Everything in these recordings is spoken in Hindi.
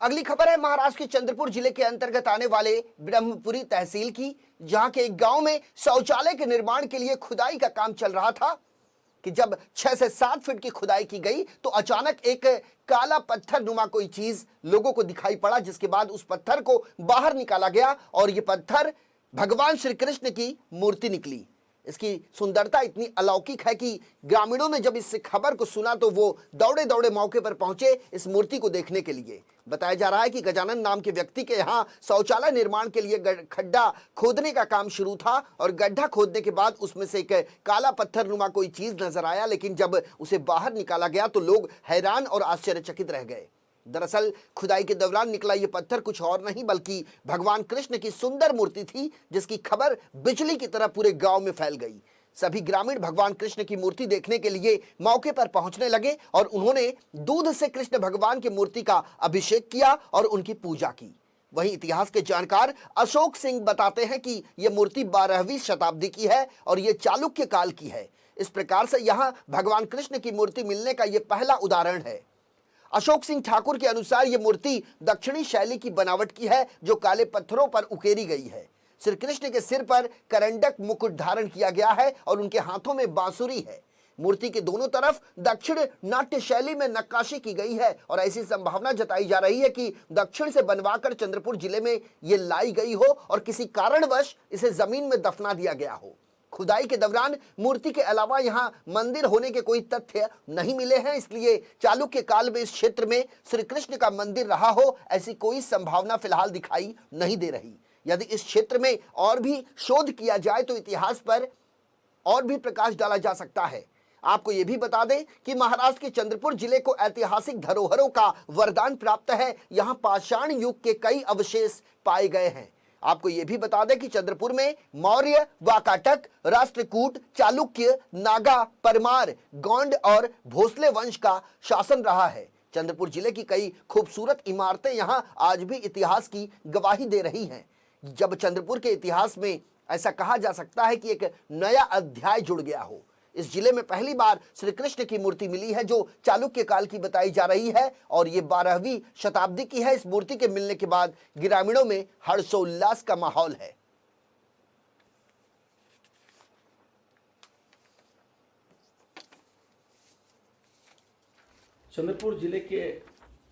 अगली खबर है महाराष्ट्र के चंद्रपुर जिले के अंतर्गत आने वाले ब्रह्मपुरी तहसील की, जहां के एक गांव में शौचालय के निर्माण के लिए खुदाई का काम चल रहा था कि जब 6 से 7 फीट की खुदाई की गई तो अचानक एक काला पत्थर नुमा कोई चीज लोगों को दिखाई पड़ा, जिसके बाद उस पत्थर को बाहर निकाला गया और यह पत्थर भगवान श्री कृष्ण की मूर्ति निकली। इसकी सुंदरता इतनी अलौकिक है कि ग्रामीणों ने जब इस खबर को सुना तो वो दौड़े दौड़े मौके पर पहुंचे इस मूर्ति को देखने के लिए। बताया जा रहा है कि गजानन नाम के व्यक्ति के यहाँ शौचालय निर्माण के लिए खड्डा खोदने का काम शुरू था और गड्ढा खोदने के बाद उसमें से एक काला पत्थर नुमा कोई चीज नजर आया, लेकिन जब उसे बाहर निकाला गया तो लोग हैरान और आश्चर्यचकित रह गए। दरअसल खुदाई के दौरान निकला यह पत्थर कुछ और नहीं बल्कि भगवान कृष्ण की सुंदर मूर्ति थी, जिसकी खबर बिजली की तरह पूरे गांव में फैल गई। सभी ग्रामीण भगवान कृष्ण की मूर्ति देखने के लिए मौके पर पहुंचने लगे और उन्होंने दूध से कृष्ण भगवान की मूर्ति का अभिषेक किया और उनकी पूजा की। वहीं इतिहास के जानकार अशोक सिंह बताते हैं कि यह मूर्ति 12वीं शताब्दी की है और यह चालुक्य काल की है। इस प्रकार से यहाँ भगवान कृष्ण की मूर्ति मिलने का यह पहला उदाहरण है। अशोक सिंह ठाकुर के अनुसार यह मूर्ति दक्षिणी शैली की बनावट की है, जो काले पत्थरों पर उकेरी गई है। श्री कृष्ण के सिर पर करंडक मुकुट धारण किया गया है और उनके हाथों में बांसुरी है। मूर्ति के दोनों तरफ दक्षिण नाट्य शैली में नक्काशी की गई है और ऐसी संभावना जताई जा रही है कि दक्षिण से बनवाकर चंद्रपुर जिले में ये लाई गई हो और किसी कारणवश इसे जमीन में दफना दिया गया हो। खुदाई के दौरान मूर्ति के अलावा यहाँ मंदिर होने के कोई तथ्य नहीं मिले हैं, इसलिए चालुक्य काल में इस क्षेत्र में श्री कृष्ण का मंदिर रहा हो ऐसी कोई संभावना फिलहाल दिखाई नहीं दे रही। यदि इस क्षेत्र में और भी शोध किया जाए तो इतिहास पर और भी प्रकाश डाला जा सकता है। आपको यह भी बता दें कि महाराष्ट्र के चंद्रपुर जिले को ऐतिहासिक धरोहरों का वरदान प्राप्त है। यहाँ पाषाण युग के कई अवशेष पाए गए हैं। आपको यह भी बता दें कि चंद्रपुर में मौर्य, वाकाटक, राष्ट्रकूट, चालुक्य, नागा, परमार, गोंड और भोसले वंश का शासन रहा है। चंद्रपुर जिले की कई खूबसूरत इमारतें यहां आज भी इतिहास की गवाही दे रही हैं। जब चंद्रपुर के इतिहास में ऐसा कहा जा सकता है कि एक नया अध्याय जुड़ गया हो। इस जिले में पहली बार श्री कृष्ण की मूर्ति मिली है जो चालुक्य काल की बताई जा रही है और ये 12वीं शताब्दी की है। इस मूर्ति के मिलने के बाद ग्रामीणों में हर्षोल्लास का माहौल है। चंद्रपुर जिले के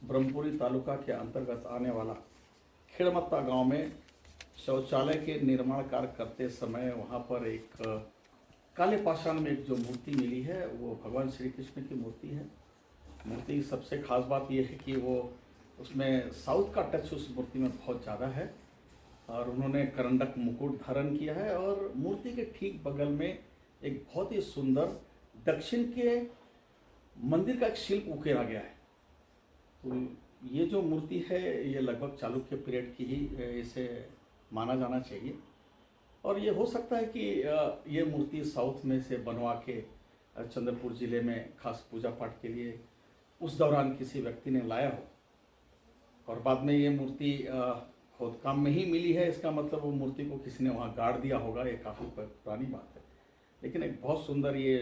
ब्रह्मपुरी तालुका के अंतर्गत आने वाला खेड़मत्ता गांव में शौचालय के निर्माण कार्य करते समय वहां पर एक काले पाषाण में एक जो मूर्ति मिली है वो भगवान श्री कृष्ण की मूर्ति है। मूर्ति सबसे खास बात यह है कि वो उसमें साउथ का टच उस मूर्ति में बहुत ज़्यादा है और उन्होंने करंडक मुकुट धारण किया है और मूर्ति के ठीक बगल में एक बहुत ही सुंदर दक्षिण के मंदिर का एक शिल्प उकेरा गया है। तो ये जो मूर्ति है ये लगभग चालुक्य पीरियड की ही इसे माना जाना चाहिए और ये हो सकता है कि ये मूर्ति साउथ में से बनवा के चंद्रपुर ज़िले में खास पूजा पाठ के लिए उस दौरान किसी व्यक्ति ने लाया हो और बाद में ये मूर्ति खोदकाम में ही मिली है। इसका मतलब वो मूर्ति को किसी ने वहाँ गाड़ दिया होगा, ये काफ़ी पुरानी बात है। लेकिन एक बहुत सुंदर ये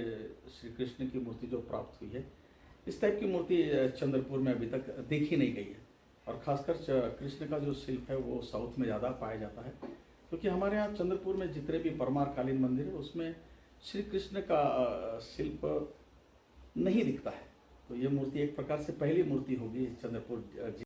श्री कृष्ण की मूर्ति जो प्राप्त हुई है, इस टाइप की मूर्ति चंद्रपुर में अभी तक देखी नहीं गई है और ख़ासकर कृष्ण का जो शिल्प है वो साउथ में ज़्यादा पाया जाता है, क्योंकि हमारे यहाँ चंद्रपुर में जितने भी परमार कालीन मंदिर है उसमें श्री कृष्ण का शिल्प नहीं दिखता है। तो ये मूर्ति एक प्रकार से पहली मूर्ति होगी चंद्रपुर